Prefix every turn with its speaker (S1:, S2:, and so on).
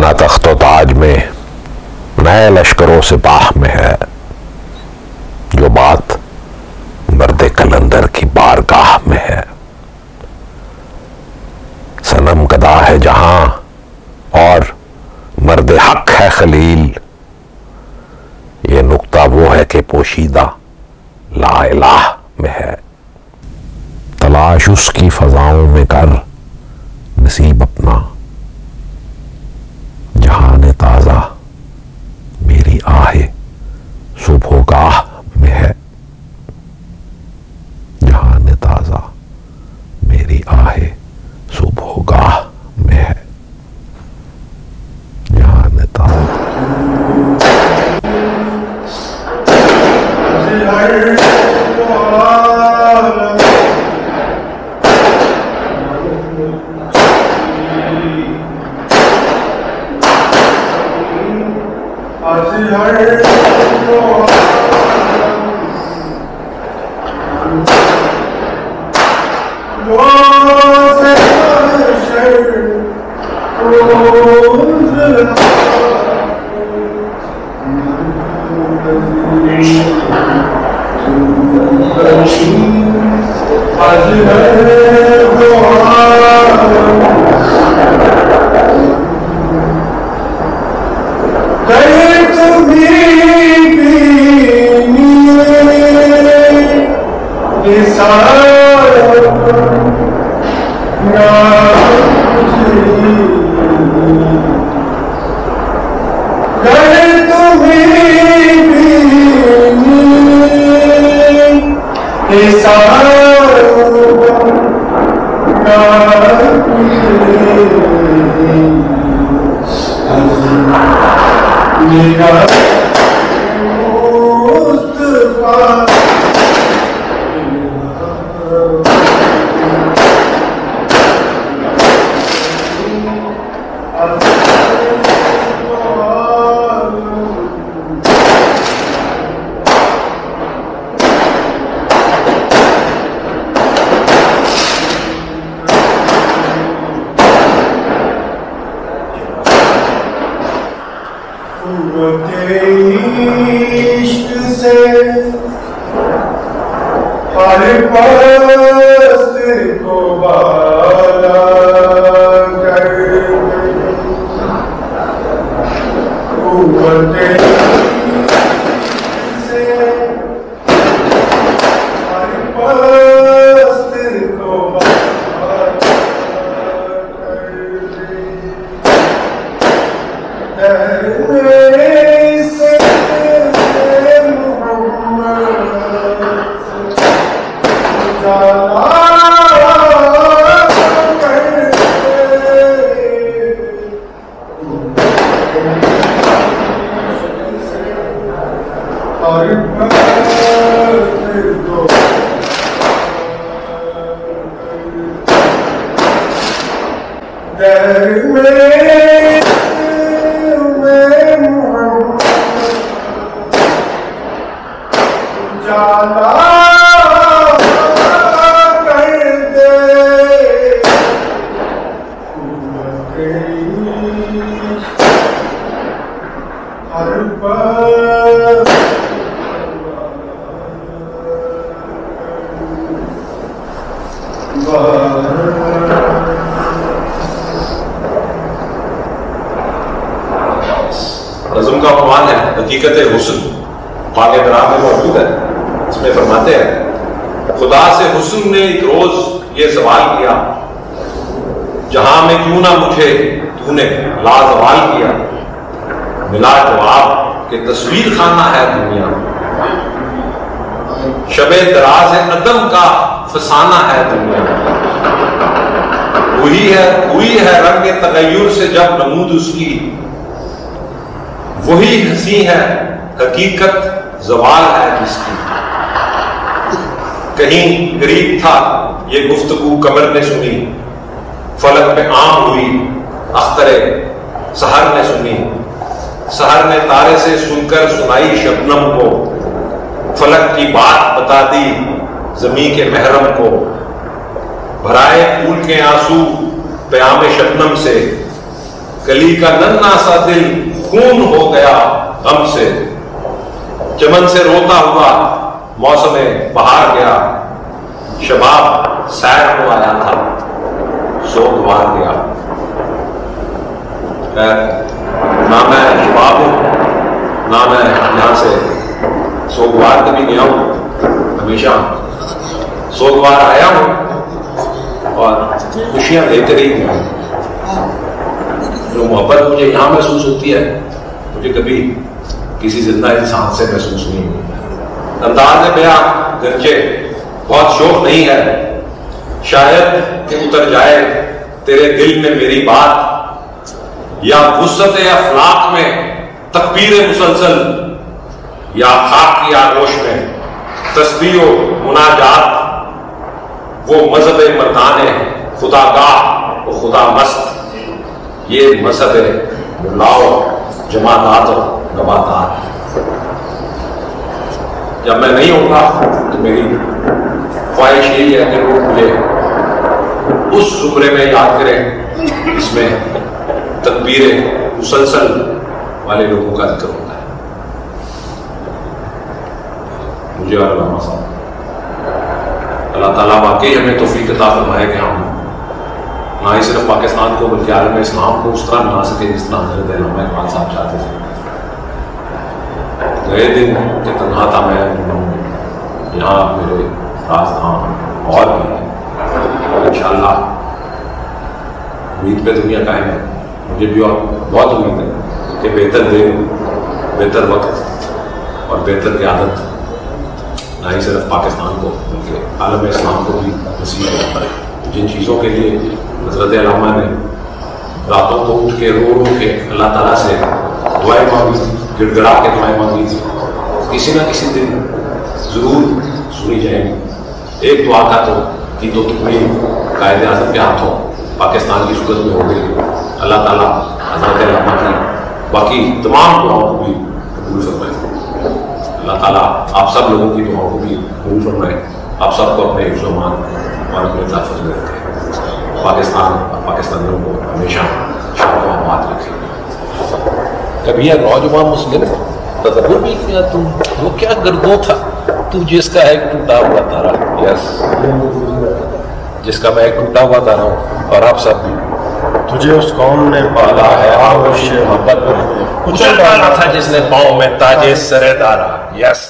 S1: نہ تخت و تاج میں نئے لشکروں سپاہ میں ہے، جو بات مرد کلندر کی بارگاہ میں ہے۔ صنم گدا ہے جہاں اور مرد حق ہے خلیل، یہ نقطہ وہ ہے کہ پوشیدہ لا الہ میں ہے۔ تلاش اس کی فضاؤں میں کر نصیب اپنا، جہان تازہ میری آہ صبح گاہ میں ہے۔ جہان تازہ میری آہ صبح گاہ میں ہے۔ جہان تازہ
S2: نظم کا عنوان ہے حقیقت حسن، باغ برام میں موجود ہے۔ اس میں فرماتے ہیں خدا سے حسن نے ایک روز یہ سوال کیا، جہاں میں کیوں نہ مجھے تو نے لازوال کیا، ملا جواب کہ تصویر خانہ ہے دنیا، شب دراز عدم کا فسانہ ہے دنیا، وہی ہے رنگ تغیر سے جب نمود اس کی، وہی ہنسی ہے حقیقت زوال ہے جس کی، کہیں قریب تھا یہ گفتگو قمر نے سنی، فلک پہ عام ہوئی اختر سحر نے سنی، سحر نے تارے سے سن کر سنائی شبنم کو، فلک کی بات بتا دی زمین کے محرم کو، بھرائے پھول کے آنسو پیام شبنم سے، गली का नन्हा सा दिल खून हो गया गम से, चमन से रोता हुआ मौसम बहार गया, शबाब सैर हो आया था सोगवार गया। ना मैं शबाब हूं, ना मैं यहां से सोगवार कभी गया हूं, हमेशा सोगवार आया हूं और खुशियां लेकर ही गया हूं। जो मोहब्बत मुझे यहां महसूस होती है, मुझे कभी किसी जिंदा इंसान से महसूस नहीं हुई। अंदाज बयां गरजे बहुत शौक नहीं है, शायद कि उतर जाए तेरे दिल में मेरी बात, या वुसअत अफलाक में तकबीर मुसलसल, या खाक की आगोश में तस्बीह मुनाजात। वो मजहब मर्दाने खुदागाह और खुदा मस्त, ये मजहब मुल्लाओ जमादात और नबातात। जब मैं नहीं होगा तो मेरी ख्वाहिश यही है कि लोग मुझे उस जुमरे में याद करें जिसमें तकबीर मुसलसल वाले लोगों का जिक्र होता है। मुझे और अल्लामा साहब, अल्लाह ताला वाकई हमें तौफीक अता फरमाए कि हम ना ही सिर्फ पाकिस्तान को बल्कि आलम इस्लाम को उस तरह बना सके जिस तरह हज़रत अल्लामा इकबाल साहब चाहते थे। गए दिन के तन्हा था मैं, यहाँ मेरे राजधान और भी है, इंशाअल्लाह उम्मीद पे दुनिया कायम है। मुझे भी और बहुत उम्मीद है कि बेहतर दिन, बेहतर वक्त और बेहतर क़यादत ना ही सिर्फ पाकिस्तान को बल्कि आलम इस्लाम को भी नसीब है। जिन चीज़ों के लिए हज़रत अल्लामा ने रातों को उठ के रो रो के अल्लाह ताला से दुआएं मांगी थी, गिड़गिड़ा के दुआएं मांगी थी, किसी न किसी दिन ज़रूर सुनी जाएंगी। एक दुआ का तो तुकमी कायदे आज़म के हाथों पाकिस्तान की सूरत में हो गई। अल्लाह ताला हज़रत अल्लामा की बाकी तमाम दुआओं को भी कबूल फरमाए। अल्लाह ताला आप सब लोगों की दुआओं को भी कबूल फरमाए। आप सबको अपने हिफ्ज़-ओ-मान और अपने तहफ़्फ़ुज़ में रखें। पाकिस्तान और पाकिस्तानियों को हमेशा शान आबाद रखें।
S1: कभी यह नौजवान मुस्लिम तदब्बुर भी किया तुम, वो क्या गर्दों था तू जिसका एक टूटा हुआ तारा। यस, जिसका मैं एक टूटा हुआ तारा हूँ और आप सब भी।
S3: तुझे उस कौम ने पाला है
S1: मोहब्बत में कुचल डाला था जिसने पाँव में ताजे सरे डाला। यस।